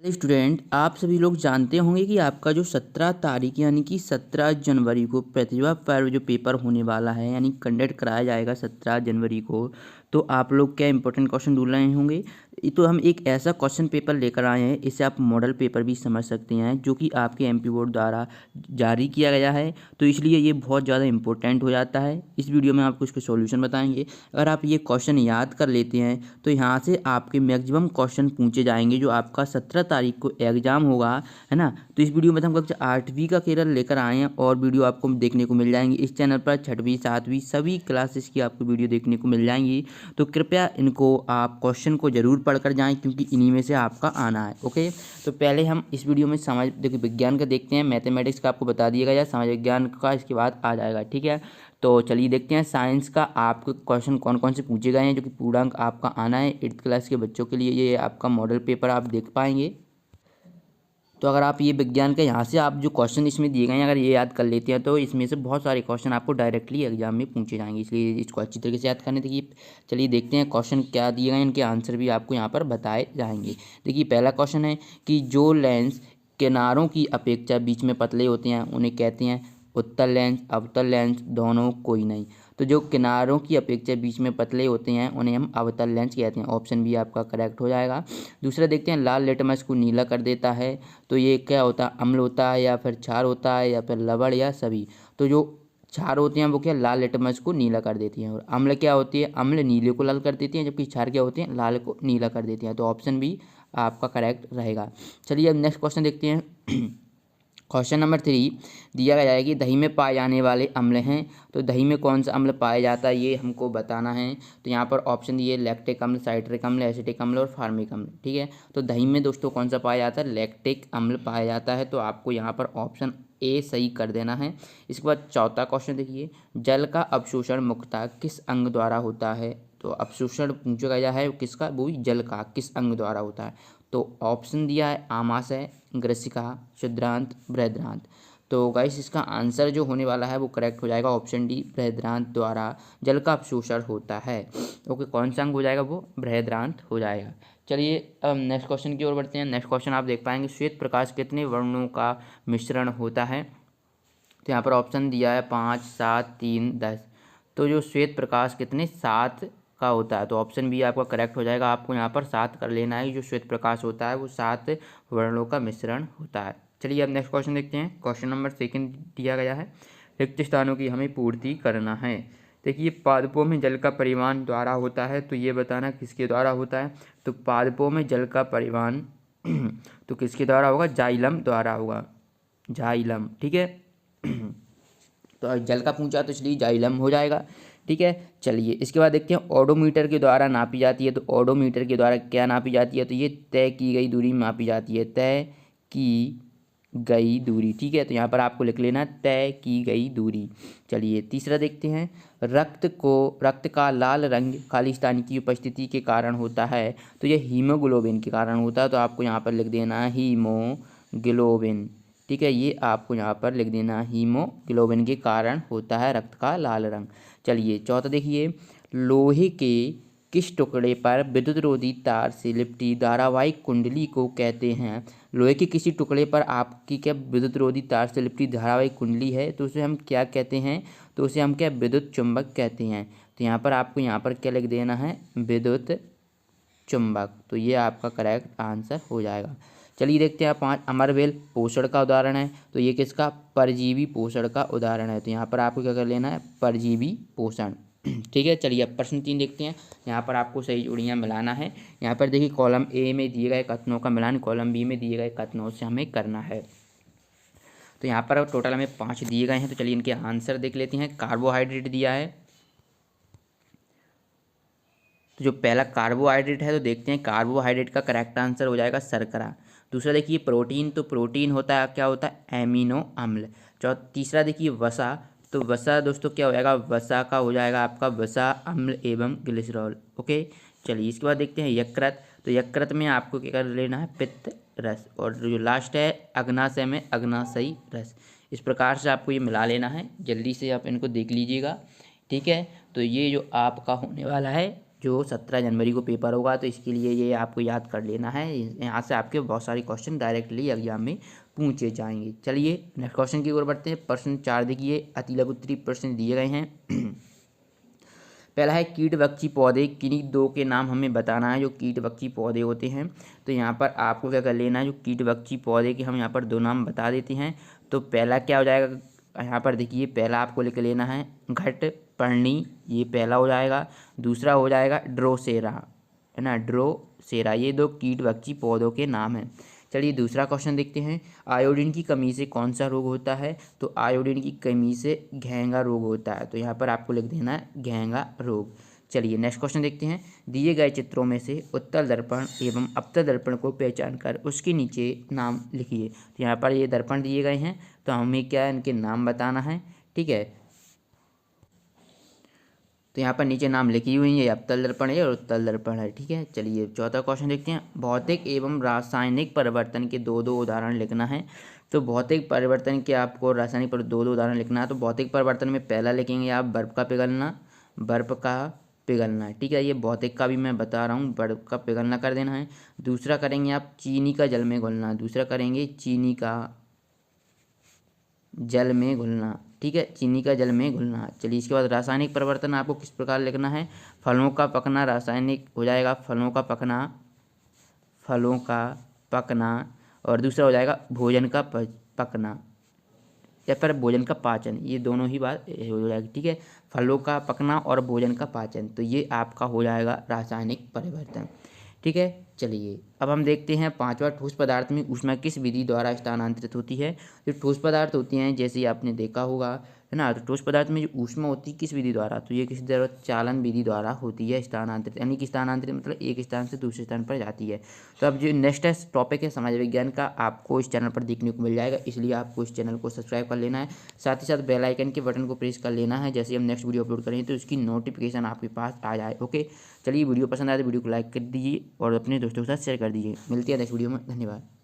Student, आप सभी लोग जानते होंगे कि आपका जो 17 तारीख यानी कि 17 जनवरी को प्रतिभा पर्व जो पेपर होने वाला है यानी कंडक्ट कराया जाएगा 17 जनवरी को। तो आप लोग क्या इंपॉर्टेंट क्वेश्चन ढूंढ रहे होंगे। तो हम एक ऐसा क्वेश्चन पेपर लेकर आए हैं, इसे आप मॉडल पेपर भी समझ सकते हैं, जो कि आपके एमपी बोर्ड द्वारा जारी किया गया है। तो इसलिए ये बहुत ज़्यादा इंपॉर्टेंट हो जाता है। इस वीडियो में आपको इसके सॉल्यूशन बताएंगे। अगर आप ये क्वेश्चन याद कर लेते हैं तो यहाँ से आपके मैक्सिमम क्वेश्चन पूछे जाएंगे जो आपका 17 तारीख को एग्जाम होगा, है ना। तो इस वीडियो में हम कक्षा 8वीं का केरल लेकर आए हैं और वीडियो आपको देखने को मिल जाएंगी इस चैनल पर। 6वीं 7वीं सभी क्लासेस की आपको वीडियो देखने को मिल जाएंगी। तो कृपया इनको आप क्वेश्चन को ज़रूर पढ़कर जाएं, क्योंकि इन्हीं में से आपका आना है। ओके, तो पहले हम इस वीडियो में समाज देखिए विज्ञान का देखते हैं। मैथमेटिक्स का आपको बता दिया गया, समाज विज्ञान का इसके बाद आ जाएगा, ठीक है। तो चलिए देखते हैं साइंस का आपके क्वेश्चन कौन कौन से पूछे गए हैं, जो कि पूर्णांक आपका आना है 8th क्लास के बच्चों के लिए। ये आपका मॉडल पेपर आप देख पाएंगे। तो अगर आप ये विज्ञान के यहाँ से आप जो क्वेश्चन इसमें दिए गए हैं अगर ये याद कर लेते हैं तो इसमें से बहुत सारे क्वेश्चन आपको डायरेक्टली एग्जाम में पूछे जाएंगे, इसलिए इसको अच्छी तरीके से याद करने देखिए। चलिए देखते हैं क्वेश्चन क्या दिए गए हैं, इनके आंसर भी आपको यहाँ पर बताए जाएंगे। देखिए पहला क्वेश्चन है कि जो लेंस किनारों की अपेक्षा बीच में पतले होते हैं उन्हें कहते हैं उत्तल लेंस, अवतल लेंस, दोनों, कोई नहीं। तो जो किनारों की अपेक्षा बीच में पतले होते हैं उन्हें हम अवतल लेंस कहते हैं। ऑप्शन बी आपका करेक्ट हो जाएगा। दूसरा देखते हैं लाल लिटमस को नीला कर देता है, तो ये क्या होता है, अम्ल होता है या फिर क्षार होता है या फिर लवण या सभी। तो जो क्षार होते हैं वो क्या लाल लिटमस को नीला कर देती हैं, और अम्ल क्या होती है, अम्ल नीले को लाल कर देती हैं, जबकि क्षार क्या होती हैं लाल को नीला कर देती हैं। तो ऑप्शन बी आपका करेक्ट रहेगा। चलिए अब नेक्स्ट क्वेश्चन देखते हैं। क्वेश्चन नंबर 3 दिया गया है कि दही में पाए जाने वाले अम्ल हैं, तो दही में कौन सा अम्ल पाया जाता है ये हमको बताना है। तो यहाँ पर ऑप्शन दिए लैक्टिक अम्ल, साइट्रिक अम्ल, एसिटिक अम्ल और फार्मिक अम्ल, ठीक है। तो दही में दोस्तों कौन सा पाया जाता है, लैक्टिक अम्ल पाया जाता है। तो आपको यहाँ पर ऑप्शन ए सही कर देना है। इसके बाद चौथा क्वेश्चन देखिए, जल का अवशोषण मुख्यतः किस अंग द्वारा होता है। तो अवशोषण पूछा गया है किसका, वो भी जल का, किस अंग द्वारा होता है। तो ऑप्शन दिया है आमाशय, ग्रसिका, छिद्रांत, बृहद्रांत। तो गाइस इसका आंसर जो होने वाला है वो करेक्ट हो जाएगा, ऑप्शन डी बृहद्रांत द्वारा जल का अवशोषण होता है। ओके, कौन सा अंग हो जाएगा, वो बृहद्रांत हो जाएगा। चलिए अब नेक्स्ट क्वेश्चन की ओर बढ़ते हैं। नेक्स्ट क्वेश्चन आप देख पाएंगे, श्वेत प्रकाश कितने वर्णों का मिश्रण होता है। तो यहाँ पर ऑप्शन दिया है 5, 7, 3, 10। तो जो श्वेत प्रकाश कितने 7 का होता है, तो ऑप्शन बी आपका करेक्ट हो जाएगा। आपको यहाँ पर 7 कर लेना है। जो श्वेत प्रकाश होता है वो 7 वर्णों का मिश्रण होता है। चलिए अब नेक्स्ट क्वेश्चन देखते हैं। क्वेश्चन नंबर 2 दिया गया है, रिक्त स्थानों की हमें पूर्ति करना है। देखिए पादपों में जल का परिवहन द्वारा होता है, तो ये बताना किसके द्वारा होता है। तो पादपों में जल का परिवहन तो किसके द्वारा होगा, जाइलम द्वारा होगा, जाइलम, ठीक है। तो जल का पूछा तो इसलिए जाइलम हो जाएगा, ठीक है। चलिए इसके बाद देखते हैं ओडोमीटर के द्वारा नापी जाती है। तो ओडोमीटर के द्वारा क्या नापी जाती है, तो ये तय की गई दूरी मापी जाती है, तय की गई दूरी, ठीक है। तो यहाँ पर आपको लिख लेना तय की गई दूरी। चलिए तीसरा देखते हैं, रक्त का लाल रंग खालिस्तानी की उपस्थिति के कारण होता है, तो यह हीमोग्लोबिन के कारण होता है। तो आपको यहाँ पर लिख देना है हीमोग्लोबिन, ठीक है। ये आपको यहाँ पर लिख देना हीमोग्लोबिन के कारण होता है रक्त का लाल रंग। चलिए चौथा देखिए, लोहे के किस टुकड़े पर विद्युत रोधी तार से लिपटी धारावाहिक कुंडली को कहते हैं। लोहे के किसी टुकड़े पर आपकी क्या विद्युत रोधी तार से लिपटी धारावाहिक कुंडली है, तो उसे हम क्या कहते हैं, तो उसे हम क्या विद्युत चुंबक कहते हैं। तो यहाँ पर आपको यहाँ पर क्या लिख देना है, विद्युत चुंबक। तो ये आपका करेक्ट आंसर हो जाएगा। चलिए देखते हैं 5 अमरवेल पोषण का उदाहरण है, तो ये किसका, परजीवी पोषण का उदाहरण है। तो यहाँ पर आपको क्या कर लेना है, परजीवी पोषण, ठीक है। चलिए अब प्रश्न 3 देखते हैं। यहाँ पर आपको सही जोड़ियाँ मिलाना है। यहाँ पर देखिए कॉलम ए में दिए गए कथनों का मिलान कॉलम बी में दिए गए कथनों से हमें करना है। तो यहाँ पर टोटल हमें 5 दिए गए हैं, तो चलिए इनके आंसर देख लेते हैं। कार्बोहाइड्रेट दिया है, तो जो पहला कार्बोहाइड्रेट है तो देखते हैं कार्बोहाइड्रेट का करेक्ट आंसर हो जाएगा शर्करा। दूसरा देखिए प्रोटीन, तो प्रोटीन होता है क्या होता है, एमिनो अम्ल। तीसरा देखिए वसा, तो वसा दोस्तों क्या हो जाएगा, वसा का हो जाएगा आपका वसा अम्ल एवं ग्लिसरॉल। ओके, चलिए इसके बाद देखते हैं यकृत, तो यकृत में आपको क्या कर लेना है, पित्त रस। और जो लास्ट है अग्नाशय में अग्नाशयी रस। इस प्रकार से आपको ये मिला लेना है, जल्दी से आप इनको देख लीजिएगा, ठीक है। तो ये जो आपका होने वाला है जो 17 जनवरी को पेपर होगा। तो इसके लिए ये आपको याद कर लेना है, यहाँ से आपके बहुत सारे क्वेश्चन डायरेक्टली एग्जाम में पूछे जाएंगे। चलिए नेक्स्ट क्वेश्चन की ओर बढ़ते हैं। प्रश्न 4 देखिए, अति लघु उत्तरीय प्रश्न दिए गए हैं। पहला है कीटभक्षी पौधे किन्हीं दो के नाम हमें बताना है, जो कीटभक्षी पौधे होते हैं। तो यहाँ पर आपको क्या कर लेना है, जो कीटभक्षी पौधे के हम यहाँ पर दो नाम बता देते हैं। तो पहला क्या हो जाएगा, यहाँ पर देखिए पहला आपको लिख लेना है घटपर्णी, ये पहला हो जाएगा। दूसरा हो जाएगा ड्रोसेरा, है ना, ड्रोसेरा। ये दो कीटभक्षी पौधों के नाम हैं। चलिए दूसरा क्वेश्चन देखते हैं। आयोडीन की कमी से कौन सा रोग होता है। तो आयोडीन की कमी से घेंगा रोग होता है। तो यहाँ पर आपको लिख देना है घेंगा रोग। चलिए नेक्स्ट क्वेश्चन देखते हैं। दिए गए चित्रों में से उत्तल दर्पण एवं अवतल दर्पण को पहचान कर उसके नीचे नाम लिखिए। तो यहाँ पर ये दर्पण दिए गए हैं, तो हमें क्या है, इनके नाम बताना है। ठीक है, तो यहाँ पर नीचे नाम लिखी हुई है, अवतल दर्पण है और उत्तल दर्पण है। ठीक है, चलिए चौथा क्वेश्चन देखते हैं। भौतिक एवं रासायनिक परिवर्तन के दो दो उदाहरण लिखना है। तो भौतिक परिवर्तन के आपको रासायनिक पर दो दो उदाहरण लिखना है। तो भौतिक परिवर्तन में पहला लिखेंगे आप बर्फ का पिघलना, बर्फ का पिघलना। ठीक है, ये भौतिक का भी मैं बता रहा हूँ, बर्फ का पिघलना कर देना है। दूसरा करेंगे आप चीनी का जल में घुलना, दूसरा करेंगे चीनी का जल में घुलना। ठीक है, चीनी का जल में घुलना। चलिए इसके बाद रासायनिक परिवर्तन आपको किस प्रकार लिखना है। फलों का पकना रासायनिक हो जाएगा फलों का पकना, फलों का पकना। और दूसरा हो जाएगा भोजन का पकना या फिर भोजन का पाचन, ये दोनों ही बात हो जाएगी। ठीक है, फलों का पकना और भोजन का पाचन, तो ये आपका हो जाएगा रासायनिक परिवर्तन। ठीक है, चलिए अब हम देखते हैं पांचवा, ठोस पदार्थ में ऊष्मा किस विधि द्वारा स्थानांतरित होती है। जो ठोस पदार्थ होती हैं, जैसे आपने देखा होगा, है ना, तो ठोस पदार्थ में जो ऊष्मा होती है किस विधि द्वारा, तो ये किसी द्वारा चालन विधि द्वारा होती है स्थानांतरित, यानी कि स्थानांतरित मतलब एक स्थान से दूसरे स्थान पर जाती है। तो अब जो नेक्स्ट टॉपिक है समाज विज्ञान का, आपको इस चैनल पर देखने को मिल जाएगा, इसलिए आपको इस चैनल को सब्सक्राइब कर लेना है। साथ ही साथ बेल आइकन के बटन को प्रेस कर लेना है, जैसे हम नेक्स्ट वीडियो अपलोड करें तो उसकी नोटिफिकेशन आपके पास आ जाए। ओके, चलिए वीडियो पसंद आए तो वीडियो को लाइक कर दीजिए और अपने दोस्तों के साथ शेयर कर दीजिए। मिलती है नेक्स्ट वीडियो में, धन्यवाद।